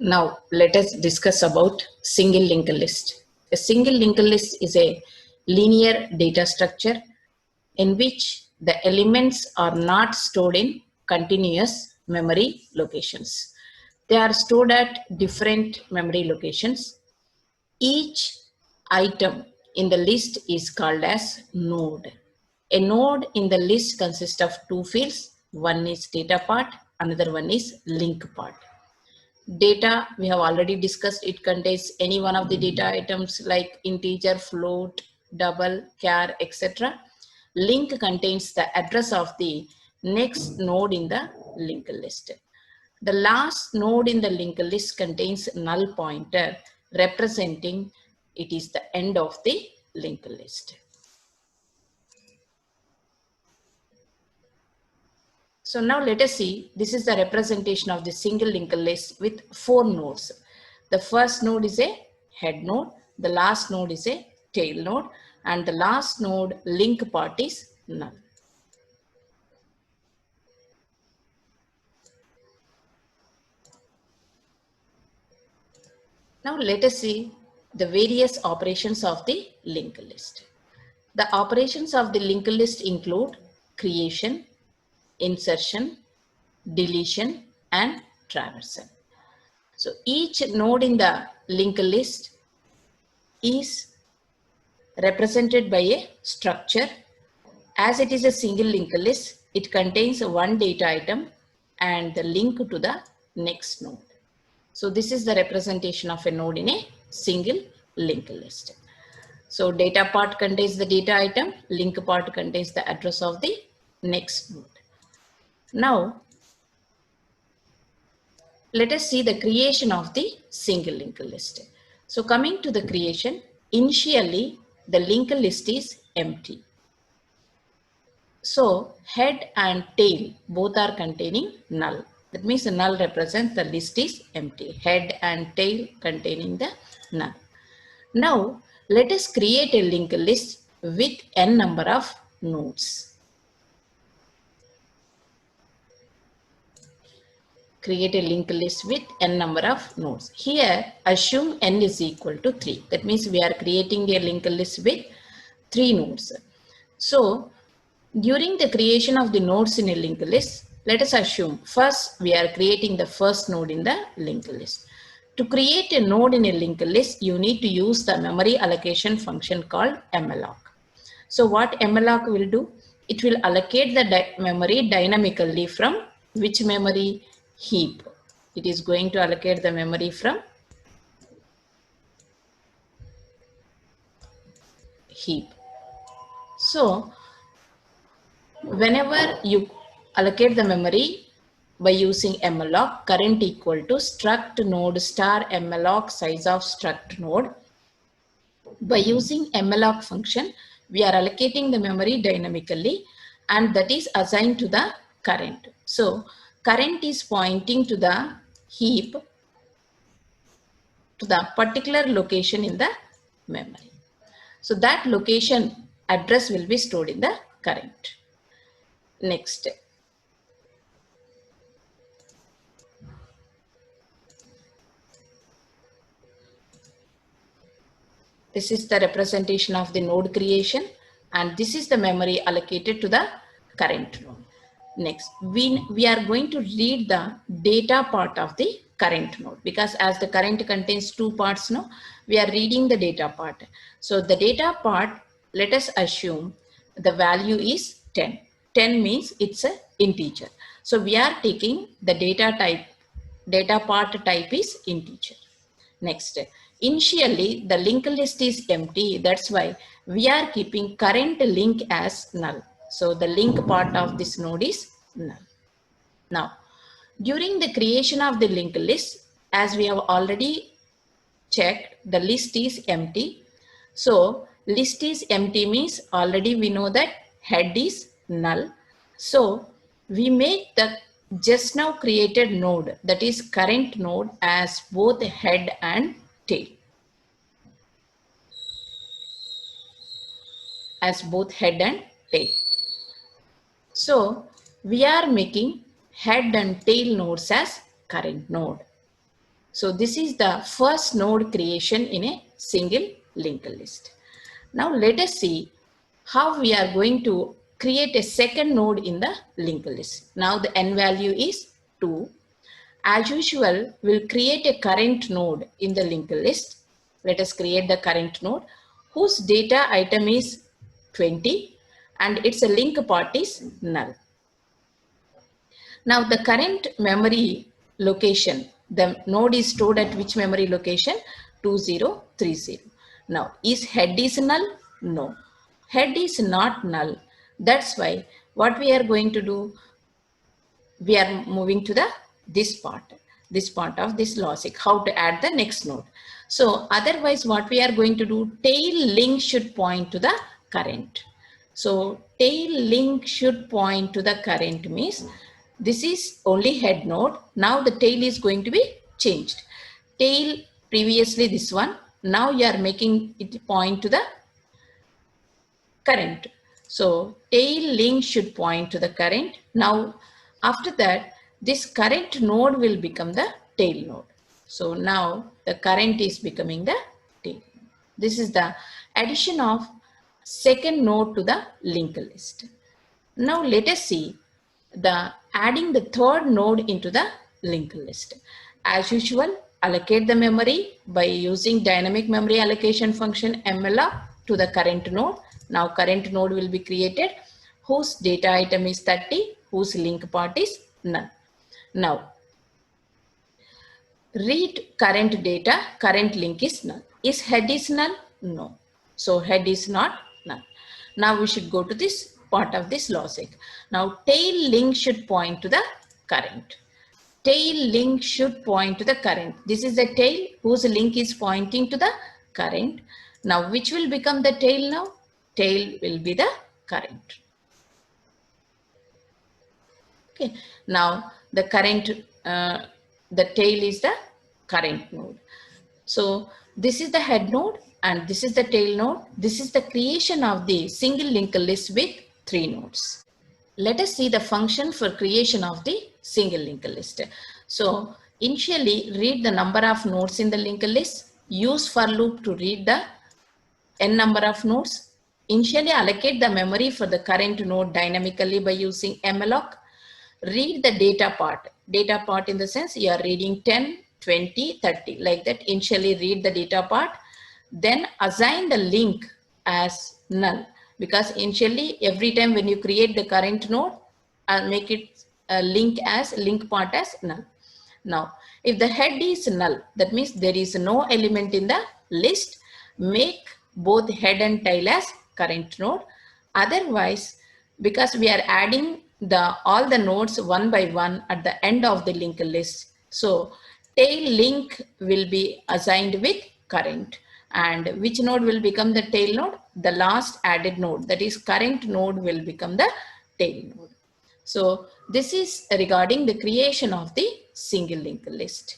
Now let us discuss about single linked list. A single linked list is a linear data structure in which the elements are not stored in continuous memory locations. They are stored at different memory locations. Each item in the list is called as node. A node in the list consists of two fields. One is data part, another one is link part. Data, we have already discussed, it contains any one of the data items like integer, float, double, char, etc. Link contains the address of the next node in the linked list. The last node in the linked list contains null pointer representing it is the end of the linked list. So now let us see, this is the representation of the single linked list with 4 nodes. The first node is a head node, the last node is a tail node, and the last node link part is null. Now let us see the various operations of the linked list. The operations of the linked list include creation, insertion, deletion, and traversal. So each node in the linked list is represented by a structure. As it is a single linked list, it contains one data item and the link to the next node. So this is the representation of a node in a single linked list. So data part contains the data item, link part contains the address of the next node. Now, let us see the creation of the single linked list. So coming to the creation, initially the linked list is empty. So head and tail both are containing null. That means the null represents the list is empty. Head and tail containing the null. Now let us create a linked list with n number of nodes. Create a linked list with n number of nodes. Here assume n is equal to 3. That means we are creating a linked list with 3 nodes. So during the creation of the nodes in a linked list, let us assume first we are creating the first node in the linked list. To create a node in a linked list, you need to use the memory allocation function called malloc. So what malloc will do? It will allocate the memory dynamically from which memory? Heap. It is going to allocate the memory from heap. So whenever you allocate the memory by using malloc, current equal to struct node star malloc size of struct node. By using malloc function, we are allocating the memory dynamically and that is assigned to the current. So current is pointing to the heap, to the particular location in the memory. So that location address will be stored in the current. Next. This is the representation of the node creation and this is the memory allocated to the current node. Next, we are going to read the data part of the current node because as the current contains 2 parts, no, we are reading the data part. So the data part, let us assume the value is 10. 10 means it's an integer. So we are taking the data part type is integer. Next, initially the linked list is empty. That's why we are keeping current link as null. So the link part of this node is null. Now, during the creation of the linked list, as we have already checked, the list is empty. So list is empty means already we know that head is null. So we make the just now created node, that is current node, as both head and tail. As both head and tail. So we are making head and tail nodes as current node. So this is the first node creation in a single linked list. Now let us see how we are going to create a second node in the linked list. Now the n value is 2. As usual, we'll create a current node in the linked list. Let us create the current node whose data item is 20 and its link part is null. Now the current memory location, the node is stored at which memory location? 2030. Now is head is null? No. Head is not null. That's why what we are going to do, we are moving to the this part of this logic, how to add the next node. So otherwise what we are going to do, tail link should point to the current. So tail link should point to the current means this is only head node. Now the tail is going to be changed. Tail previously this one, now you are making it point to the current. So tail link should point to the current. Now after that, this current node will become the tail node. So now the current is becoming the tail. This is the addition of second node to the linked list. Now let us see the adding the third node into the linked list. As usual, allocate the memory by using dynamic memory allocation function malloc to the current node. Now current node will be created whose data item is 30, whose link part is null. Now read current data, current link is null. Is head is null? No. So head is not null. Now we should go to this part of this logic. Now tail link should point to the current. Tail link should point to the current. This is the tail whose link is pointing to the current. Now which will become the tail now? Tail will be the current. Okay. Now the current, the tail is the current node. So this is the head node and this is the tail node. This is the creation of the single linked list with 3 nodes. Let us see the function for creation of the single linked list. So initially read the number of nodes in the linked list. Use for loop to read the n number of nodes. Initially allocate the memory for the current node dynamically by using malloc. Read the data part. Data part in the sense you are reading 10, 20, 30 like that. Initially read the data part. Then assign the link as null. Because initially every time when you create the current node, make it link part as null. Now if the head is null, that means there is no element in the list, make both head and tail as current node. Otherwise, because we are adding all the nodes one by one at the end of the linked list, so tail link will be assigned with current. And which node will become the tail node? The last added node, that is current node, will become the tail node. So this is regarding the creation of the single linked list.